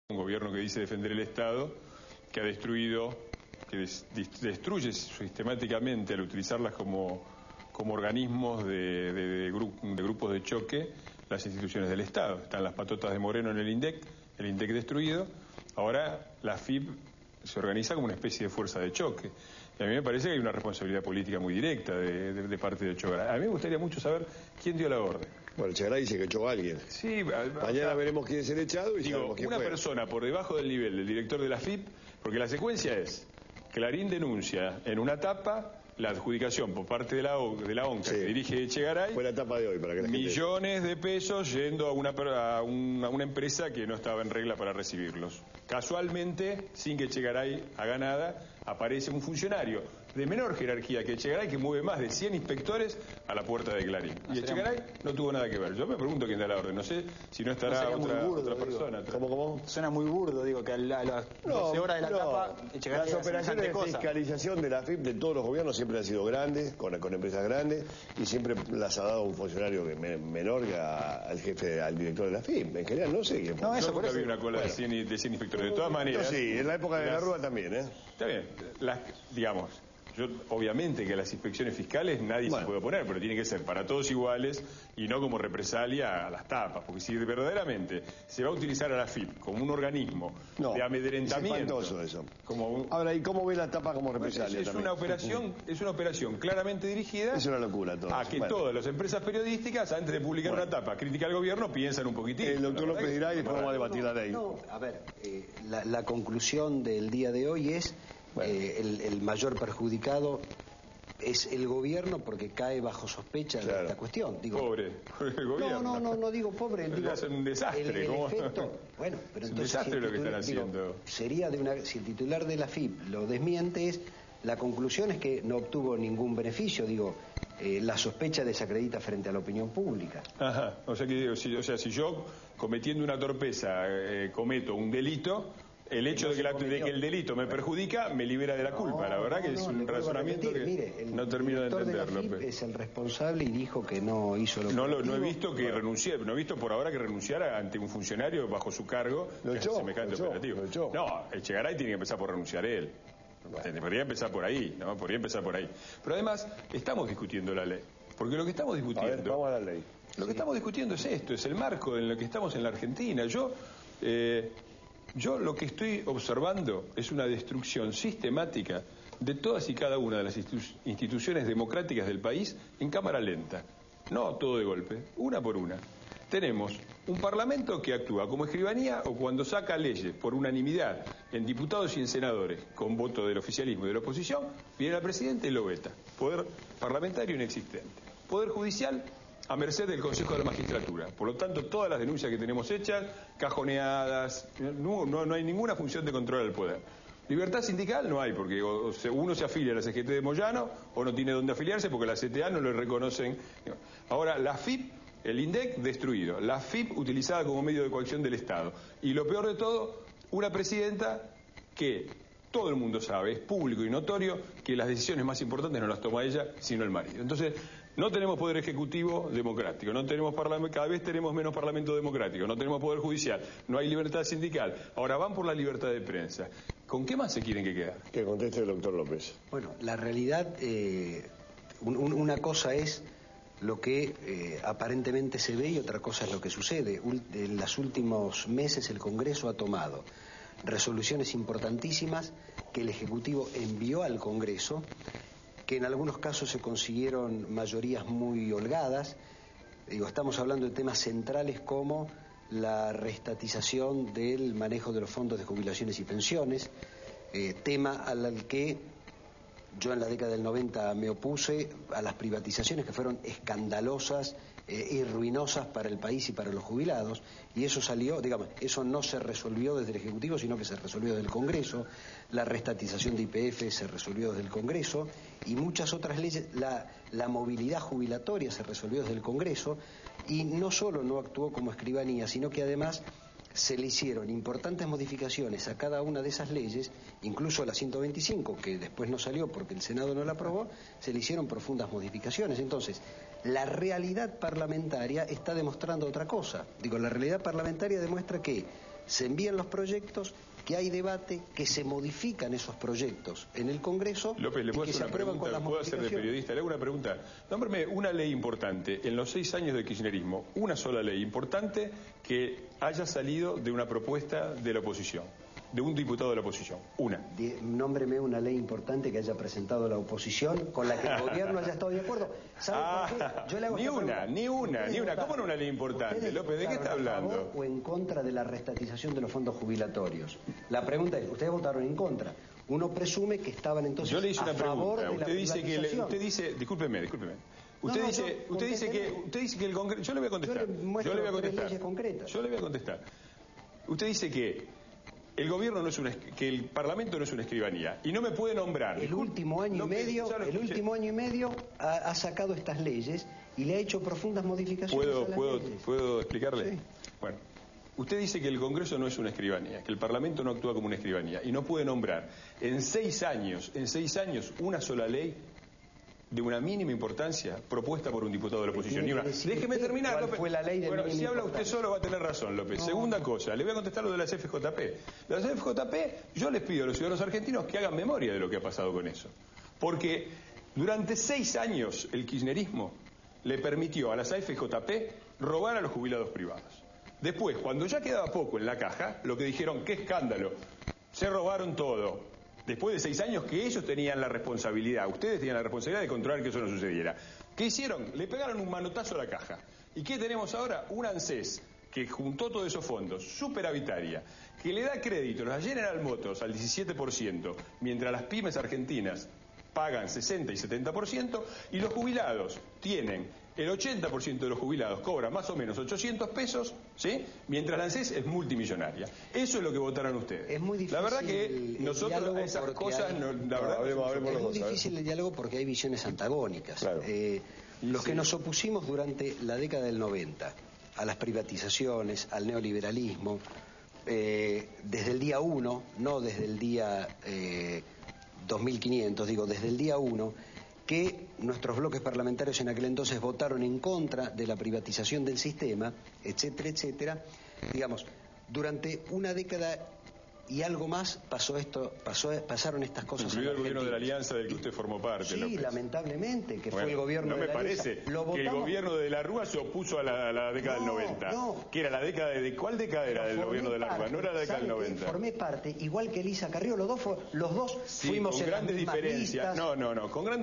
Un gobierno que dice defender el Estado, que ha destruido, que destruye sistemáticamente al utilizarlas como organismos de grupos de choque las instituciones del Estado. Están las patotas de Moreno en el INDEC destruido. Ahora la AFIP se organiza como una especie de fuerza de choque. Y a mí me parece que hay una responsabilidad política muy directa de parte de Echegaray. A mí me gustaría mucho saber quién dio la orden. Bueno, Echegaray dice que echó a alguien. Sí, mañana veremos quién es el echado y digo, quién una fue. persona por debajo del nivel del director de la AFIP, porque la secuencia es: Clarín denuncia en una tapa la adjudicación por parte de la ONCA, sí, que dirige Echegaray. Fue la tapa de hoy para que la millones de pesos yendo a una empresa que no estaba en regla para recibirlos. Casualmente, sin que Echegaray haga nada, aparece un funcionario de menor jerarquía que Echegaray, que mueve más de 100 inspectores a la puerta de Clarín. Y Echegaray no tuvo nada que ver. Yo me pregunto quién da la orden. No sé si no estará otra persona. ¿Cómo? Suena muy burdo, digo, que a las 12 horas de la tapa Echegaray. Las operaciones de fiscalización de la AFIP de todos los gobiernos siempre han sido grandes, con empresas grandes, y siempre las ha dado un funcionario menor que al jefe, al director de la AFIP. En general, no sé quién fue. No, eso por eso había una cola de 100 inspectores. De todas maneras. Sí, en la época de la Rúa también, ¿eh? Está bien. Digamos, obviamente que las inspecciones fiscales nadie se puede oponer, pero tiene que ser para todos iguales y no como represalia a las tapas, porque si verdaderamente se va a utilizar a la AFIP como un organismo de amedrentamiento, es eso. Ahora, ¿y cómo ve la tapa como represalia? Es una operación claramente dirigida. Es una locura todo. A que todas las empresas periodísticas, antes de publicar una tapa crítica al gobierno, piensan un poquitín. El doctor López dirá y después vamos a debatir la ley. A ver, la conclusión del día de hoy es el mayor perjudicado es el gobierno, porque cae bajo sospecha de esta cuestión. Digo, pobre el gobierno. No digo pobre. Digo, hacen un desastre. El efecto, bueno, pero es entonces, un desastre lo que están haciendo. Sería si el titular de la FIP lo desmiente, la conclusión es que no obtuvo ningún beneficio. Digo, la sospecha desacredita frente a la opinión pública. Ajá. O sea que si yo cometiendo una torpeza cometo un delito, el hecho de que el delito me perjudica me libera de la culpa. La verdad que es un razonamiento que no termino de entenderlo. Es el responsable y dijo que no hizo lo que no he visto que renuncie, no he visto por ahora que renunciara ante un funcionario bajo su cargo semejante operativo. No, Echegaray tiene que empezar por renunciar él. Podría empezar por ahí, ¿no? Podría empezar por ahí. Pero además, estamos discutiendo la ley. Porque lo que estamos discutiendo... A ver, vamos a la ley. Lo que estamos discutiendo es esto, es el marco en el que estamos en la Argentina. Yo lo que estoy observando es una destrucción sistemática de todas y cada una de las instituciones democráticas del país en cámara lenta. No todo de golpe, una por una. Tenemos un parlamento que actúa como escribanía o cuando saca leyes por unanimidad en diputados y en senadores con voto del oficialismo y de la oposición, viene el presidente y lo veta. Poder parlamentario inexistente. Poder judicial a merced del Consejo de la Magistratura. Por lo tanto, todas las denuncias que tenemos hechas, cajoneadas, no hay ninguna función de control al poder. Libertad sindical no hay, porque uno se afilia a la CGT de Moyano o no tiene dónde afiliarse porque la CTA no le reconocen. Ahora, la FIP, el INDEC destruido, la FIP utilizada como medio de coacción del Estado. Y lo peor de todo, una presidenta que todo el mundo sabe, es público y notorio, que las decisiones más importantes no las toma ella, sino el marido. Entonces, no tenemos poder ejecutivo democrático, cada vez tenemos menos parlamento democrático, no tenemos poder judicial, no hay libertad sindical. Ahora van por la libertad de prensa. ¿Con qué más se quieren que quedar? Que conteste el doctor López. Bueno, la realidad, una cosa es lo que aparentemente se ve y otra cosa es lo que sucede. En los últimos meses el Congreso ha tomado resoluciones importantísimas que el Ejecutivo envió al Congreso, que en algunos casos se consiguieron mayorías muy holgadas. Estamos hablando de temas centrales como la reestatización del manejo de los fondos de jubilaciones y pensiones, tema al que yo en la década del 90 me opuse, a las privatizaciones que fueron escandalosas y ruinosas para el país y para los jubilados, y eso salió, eso no se resolvió desde el Ejecutivo, sino que se resolvió desde el Congreso. La reestatización de YPF se resolvió desde el Congreso, y muchas otras leyes, la movilidad jubilatoria se resolvió desde el Congreso, y no solo no actuó como escribanía, sino que además se le hicieron importantes modificaciones a cada una de esas leyes, incluso a la 125, que después no salió porque el Senado no la aprobó, se le hicieron profundas modificaciones. Entonces, la realidad parlamentaria está demostrando otra cosa. La realidad parlamentaria demuestra que se envían los proyectos, que hay debate, que se modifican esos proyectos en el Congreso. López, ¿le puedo hacer una pregunta? ¿Puedo hacer de periodista? Le hago una pregunta. Nómbrame una ley importante en los 6 años de kirchnerismo, una sola ley importante que haya salido de una propuesta de la oposición, de un diputado de la oposición. Una. Nómbreme una ley importante que haya presentado la oposición con la que el gobierno haya estado de acuerdo. ¿Sabe por qué? Yo le hago ni una. ¿Cómo no una ley importante? López, ¿de qué está hablando? ¿A favor o en contra de la restatización de los fondos jubilatorios? La pregunta es, ustedes votaron en contra. Uno presume que estaban entonces yo le hice a una favor pregunta. de Usted dice, discúlpeme. Usted dice que el Congreso... Yo le voy a contestar. Yo le voy a contestar. Usted dice que el gobierno no es que el Parlamento no es una escribanía y no me puede nombrar. El último año y medio ha sacado estas leyes y le ha hecho profundas modificaciones a las leyes. ¿Puedo explicarle? Sí. Bueno, usted dice que el Congreso no es una escribanía, que el Parlamento no actúa como una escribanía y no puede nombrar en 6 años, una sola ley de una mínima importancia propuesta por un diputado de la oposición. Déjeme terminar, López. Fue la ley de si habla usted solo va a tener razón, López. Segunda cosa, le voy a contestar lo de las FJP. Las FJP, yo les pido a los ciudadanos argentinos que hagan memoria de lo que ha pasado con eso. Porque durante 6 años el kirchnerismo le permitió a las AFJP robar a los jubilados privados. Después, cuando ya quedaba poco en la caja, lo que dijeron, qué escándalo, se robaron todo. Después de 6 años que ellos tenían la responsabilidad, ustedes tenían la responsabilidad de controlar que eso no sucediera. ¿Qué hicieron? Le pegaron un manotazo a la caja. ¿Y qué tenemos ahora? Una ANSES que juntó todos esos fondos, superavitaria, que le da crédito a las General Motors al 17%, mientras las pymes argentinas pagan 60 y 70%, y los jubilados tienen... El 80% de los jubilados cobra más o menos 800 pesos, ¿sí? Mientras la ANSES es multimillonaria. Eso es lo que votaron ustedes. Es muy difícil. La verdad que nosotros a esas cosas... Es muy difícil el diálogo porque hay visiones antagónicas. Claro. Los que nos opusimos durante la década del 90 a las privatizaciones, al neoliberalismo, desde el día 1, no desde el día 2500, digo, desde el día 1, que nuestros bloques parlamentarios en aquel entonces votaron en contra de la privatización del sistema, etcétera, etcétera. Digamos, durante una década y algo más pasaron estas cosas. Incluido el gobierno de la Alianza del que usted formó parte, sí, López. Lamentablemente, que fue el gobierno de la Alianza. No me parece que el gobierno de la Rúa se opuso a la década del 90. No. Que era la década de... ¿Cuál década era del gobierno de la Rúa? No era la década del 90. Formé parte, igual que Elisa Carrió, los dos sí, fuimos con en grandes las mismas diferencias. listas.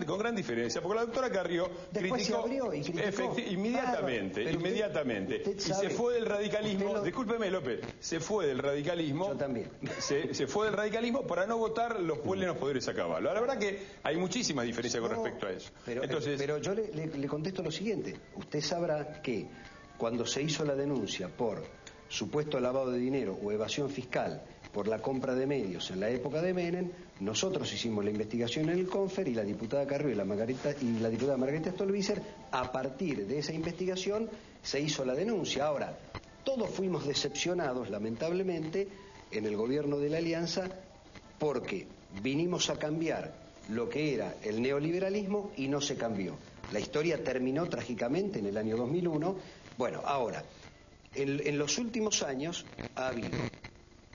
Con gran diferencia, porque la doctora Carrió después criticó... se abrió y criticó. Inmediatamente. Y se fue del radicalismo... Discúlpeme, López. Se fue del radicalismo... Yo también. Se fue del radicalismo para no votar los plenos poderes a caballo. La verdad que hay muchísimas diferencias con respecto a eso. Pero yo le contesto lo siguiente. Usted sabrá que cuando se hizo la denuncia por supuesto lavado de dinero o evasión fiscal por la compra de medios en la época de Menem, nosotros hicimos la investigación en el CONFER y la diputada Carrió y la diputada Margarita Stolbizer, a partir de esa investigación se hizo la denuncia. Ahora, todos fuimos decepcionados, lamentablemente, en el gobierno de la Alianza, porque vinimos a cambiar lo que era el neoliberalismo y no se cambió. La historia terminó trágicamente en el año 2001. Bueno, ahora, en los últimos años ha habido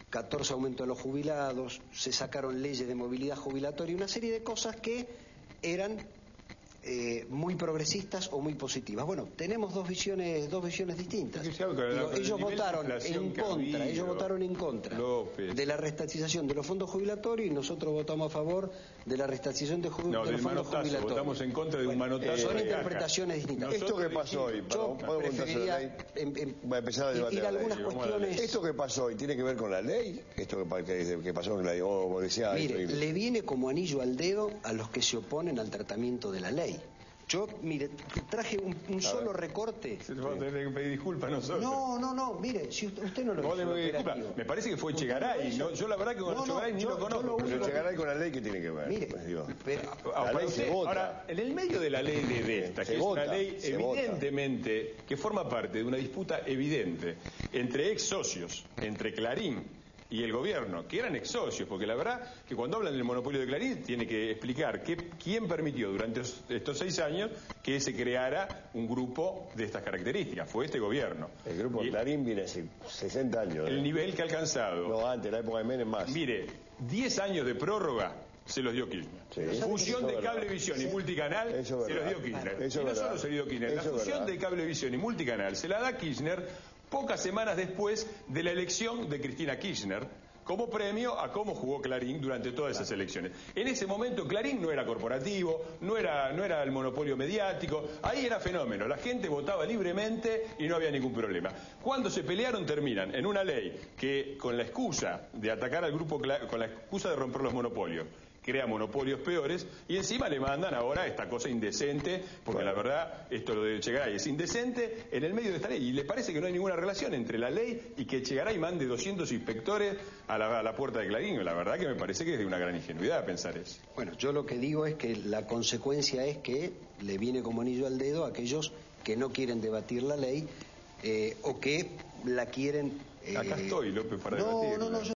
14 aumentos de los jubilados, se sacaron leyes de movilidad jubilatoria y una serie de cosas que eran muy progresistas o muy positivas. Bueno, tenemos dos visiones distintas. Ellos votaron en contra de la restatización de los fondos jubilatorios y nosotros votamos a favor de la restatización de los fondos jubilatorios. Votamos en contra de un manotazo. Son interpretaciones distintas. Esto que pasó hoy, yo preferiría ir a algunas cuestiones. Esto que pasó hoy tiene que ver con la ley. Esto que pasó con la ley, o decía. Mire, le viene como anillo al dedo a los que se oponen al tratamiento de la ley. Yo, mire, traje un solo recorte. Se va a tener que pedir disculpas nosotros. No, mire, si usted no lo hizo. Me parece que fue Echegaray. Yo la verdad que con Echegaray ni lo conozco. Pero Echegaray con la ley, ¿qué tiene que ver? Mire, la ley se vota. Ahora, en el medio de la ley de esta, que es una ley evidentemente que forma parte de una disputa evidente entre ex socios, entre Clarín y el gobierno, que eran ex socios, porque la verdad que cuando hablan del monopolio de Clarín tiene que explicar quién permitió durante estos 6 años que se creara un grupo de estas características. Fue este gobierno. El grupo Clarín viene hace 60 años. El nivel que ha alcanzado. No, antes, la época de Menem más. Mire, 10 años de prórroga se los dio Kirchner. Sí. Fusión de Cablevisión y Multicanal se los dio Kirchner. Y no solo se dio Kirchner, la fusión de Cablevisión y Multicanal se la da Kirchner pocas semanas después de la elección de Cristina Kirchner, como premio a cómo jugó Clarín durante todas esas elecciones. En ese momento Clarín no era corporativo, no era el monopolio mediático, ahí era fenómeno, la gente votaba libremente y no había ningún problema. Cuando se pelearon terminan en una ley que con la excusa de atacar al grupo, con la excusa de romper los monopolios, crea monopolios peores y encima le mandan ahora esta cosa indecente, porque la verdad, esto lo de Echegaray es indecente en el medio de esta ley y le parece que no hay ninguna relación entre la ley y que Echegaray mande 200 inspectores a la puerta de Clarín. La verdad que me parece que es de una gran ingenuidad pensar eso. Bueno, yo lo que digo es que la consecuencia es que le viene como anillo al dedo a aquellos que no quieren debatir la ley o que la quieren... Acá estoy, López, para debatir. No,